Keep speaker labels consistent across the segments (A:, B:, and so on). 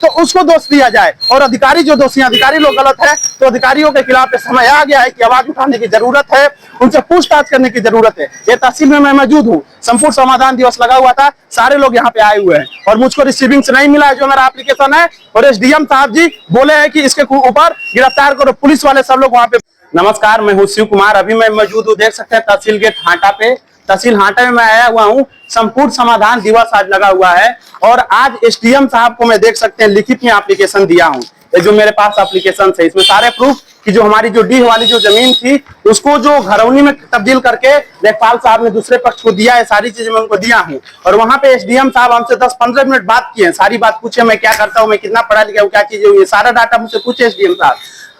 A: तो उसको दोष दिया जाए, और अधिकारी जो दोषी अधिकारी लोग गलत है तो अधिकारियों के खिलाफ समय आ गया है कि आवाज उठाने की जरूरत है, उनसे पूछताछ करने की जरूरत है। ये तहसील में मैं मौजूद हूँ, संपूर्ण समाधान दिवस लगा हुआ था, सारे लोग यहाँ पे आए हुए हैं और मुझको रिसीविंग नहीं मिला है जो मेरा एप्लीकेशन है, और एसडीएम साहब जी बोले हैं कि इसके ऊपर गिरफ्तार करो, पुलिस वाले सब लोग वहाँ पे। नमस्कार, मैं हूँ शिव कुमार, अभी मैं मौजूद हूँ, देख सकते हैं तहसील गेट हाटा पे। तहसील हाटा में मैं आया हुआ हूँ, संपूर्ण समाधान दिवस आज लगा हुआ है और आज एसडीएम साहब को मैं देख सकते हैं लिखित में एप्लीकेशन दिया हूँ। ये जो मेरे पास एप्लीकेशन है इसमें सारे प्रूफ कि जो हमारी जो डी वाली जो जमीन थी उसको जो घरौनी में तब्दील करके लेखपाल साहब ने दूसरे पक्ष को दिया है, सारी चीजें मैं उनको दिया हूँ। और वहां पे एसडीएम साहब हमसे 10-15 मिनट बात किए, सारी बात पूछे, मैं क्या करता हूँ, मैं कितना पढ़ा लिखा हूँ, क्या चीजें हुई, सारा डाटा मुझसे पूछे एसडीएम साहब।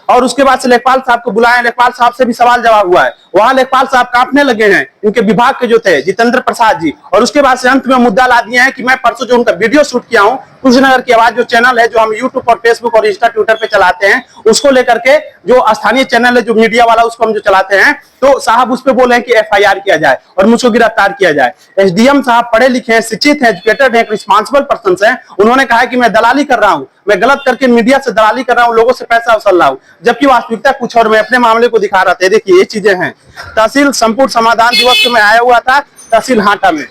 A: और उसके बाद से लेखपाल साहब को बुलाया, लेखपाल साहब से भी सवाल जवाब हुआ है। वहां लेखपाल साहब कांपने लगे हैं, इनके विभाग के जो थे जितेंद्र प्रसाद जी। और उसके बाद से अंत में मुद्दा ला दिए हैं कि मैं परसों जो उनका वीडियो शूट किया हूँ, कुशीनगर की आवाज जो चैनल है जो हम यूट्यूब और फेसबुक और इंस्टा ट्विटर पे चलाते हैं, उसको लेकर के जो स्थानीय चैनल है जो मीडिया वाला उसको हम जो चलाते हैं, तो साहब उस पे बोले हैं कि एफआईआर किया जाए और मुझको गिरफ्तार किया जाए। एसडीएम साहब पढ़े लिखे हैं, शिक्षित हैं, एजुकेटेड हैं, रिस्पॉन्सिबल पर्सन हैं। उन्होंने कहा कि मैं दलाली कर रहा हूं, मैं गलत करके मीडिया से दलाली कर रहा हूं, लोगों से पैसा वसूल रहा हूं, जबकि वास्तविकता कुछ और, मैं अपने मामले को दिखा रहा था। देखिए ये चीजें हैं। तहसील संपूर्ण समाधान दिवस में आया हुआ था, तहसील हाटा में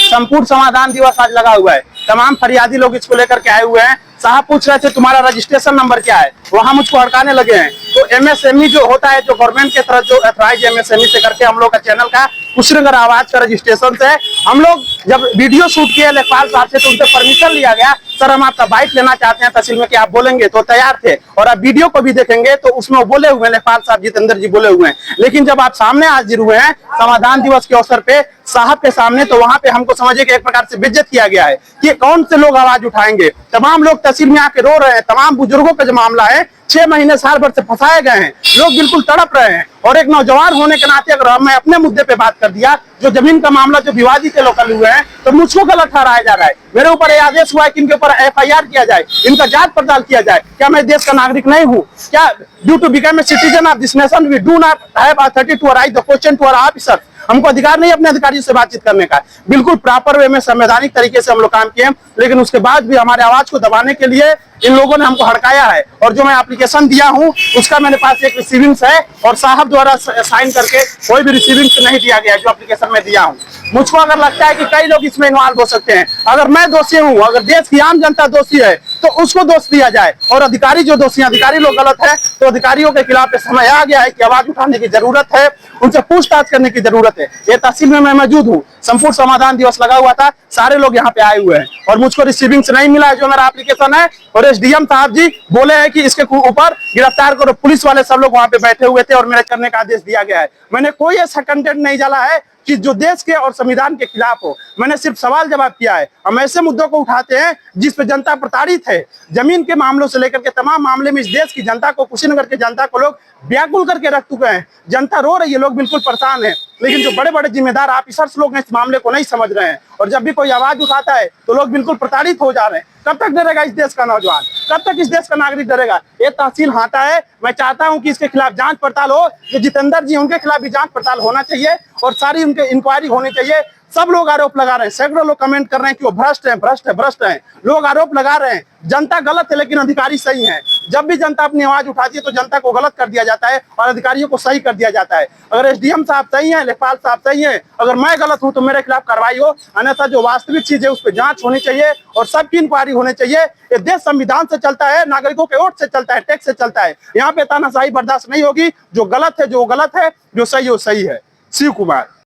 A: संपूर्ण समाधान दिवस आज लगा हुआ है। तमाम फरियादी लोग इसको लेकर के आए हुए हैं। साहब पूछ रहे थे तुम्हारा रजिस्ट्रेशन नंबर क्या है, वहां मुझको हड़काने लगे हैं। तो एमएसएमई जो होता है, जो गवर्नमेंट के तरफ जो एथराइज एमएसएमई से करके हम लोग का चैनल का कुशीनगर आवाज का रजिस्ट्रेशन से हम लोग जब वीडियो शूट किए लेखपाल साहब से तो उनसे परमिशन लिया गया, सर हम आपका बाइट लेना चाहते हैं तहसील में, कि आप बोलेंगे, तो तैयार थे। और आप वीडियो को भी देखेंगे तो उसमें वो बोले हुए लेखपाल साहब जितेंद्र जी बोले हुए हैं। लेकिन जब आप सामने हाजिर हुए हैं समाधान दिवस के अवसर पे साहब के सामने, तो वहां पे हमको समझिए कि एक प्रकार से बेइज्जत किया गया है कि कौन से लोग आवाज उठाएंगे। तमाम लोग तहसील में आके रो रहे हैं, तमाम बुजुर्गों का जो मामला है 6 महीने साल भर से फंसाए गए हैं, लोग बिल्कुल तड़प रहे हैं। और एक नौजवान होने के नाते अगर मैं अपने मुद्दे पे बात कर दिया, जो जमीन का मामला जो विवादित लोकल हुए हैं, तो मुझको गलत ठहराया जा रहा है। मेरे ऊपर यह आदेश हुआ है कि इनके ऊपर एफआईआर किया जाए, इनका जांच पड़ताल किया जाए। क्या मैं देश का नागरिक नहीं हूँ? क्या due to become a citizen of this nation we do not have authority to raise the question to our officer? हमको अधिकार नहीं अपने अधिकारियों से बातचीत करने का। बिल्कुल प्रॉपर वे में संवैधानिक तरीके से हम लोग काम किए, लेकिन उसके बाद भी हमारे आवाज को दबाने के लिए इन लोगों ने हमको हड़काया है। और जो मैं एप्लीकेशन दिया हूं उसका मेरे पास एक रिसीविंग्स है और साहब द्वारा साइन करके कोई भी रिसीविंग्स नहीं दिया गया जो एप्लीकेशन में दिया हूं। मुझको अगर लगता है कि कई लोग इसमें इन्वॉल्व हो सकते हैं, अगर मैं दोषी हूं, अगर देश की आम जनता दोषी है, तो उसको दोष दिया जाए, और अधिकारी जो दोषी अधिकारी लोग गलत है तो अधिकारियों के खिलाफ समय आ गया है कि आवाज उठाने की जरूरत है, उनसे पूछताछ करने की जरूरत है। ये तहसील में मैं मौजूद हूँ, संपूर्ण समाधान दिवस लगा हुआ था, सारे लोग यहाँ पे आए हुए हैं और मुझको रिसीविंग्स नहीं मिला है जो मेरा एप्लीकेशन है। और एसडीएम साहब जी बोले हैं कि इसके ऊपर गिरफ्तार करो, पुलिस वाले सब लोग वहां पे बैठे हुए थे और मेरे करने का आदेश दिया गया है। मैंने कोई ऐसा कंटेंट नहीं डाला है कि जो देश के और संविधान के खिलाफ हो, मैंने सिर्फ सवाल जवाब किया है। हम ऐसे मुद्दों को उठाते हैं जिस पे जनता प्रताड़ित है, जमीन के मामलों से लेकर के तमाम मामले में इस देश की जनता को, कुशीनगर के जनता को लोग व्याकुल करके रख चुके हैं। जनता रो रही है, लोग बिल्कुल परेशान है, लेकिन जो बड़े बड़े जिम्मेदार ऑफिसर्स लोग हैं इस मामले को नहीं समझ रहे हैं। और जब भी कोई आवाज उठाता है तो लोग बिल्कुल प्रताड़ित हो जा रहे हैं। कब तक डरेगा इस देश का नौजवान, कब तक इस देश का नागरिक डरेगा? ये तहसील हाटा है, मैं चाहता हूं कि इसके खिलाफ जांच पड़ताल हो। जो जितेंद्र जी उनके खिलाफ भी जांच पड़ताल होना चाहिए और सारी उनके इंक्वायरी होनी चाहिए। सब लोग आरोप लगा रहे हैं, सैकड़ों लोग कमेंट कर रहे हैं कि वो भ्रष्ट है, भ्रष्ट है, भ्रष्ट है। लोग आरोप लगा रहे हैं, जनता गलत है लेकिन अधिकारी सही है। जब भी जनता अपनी आवाज उठाती है तो जनता को गलत कर दिया जाता है और अधिकारियों को सही कर दिया जाता है। अगर एसडीएम साहब सही है, लेखपाल साहब सही है, अगर मैं गलत हूं तो मेरे खिलाफ कार्रवाई हो, अन्यथा जो वास्तविक चीज है उस पर जांच होनी चाहिए और सबकी इंक्वायरी होनी चाहिए। ये देश संविधान से चलता है, नागरिकों के वोट से चलता है, टैक्स से चलता है। यहाँ पे तानाशाही बर्दाश्त नहीं होगी। जो गलत है जो गलत है, जो सही है वो सही है। शिव कुमार।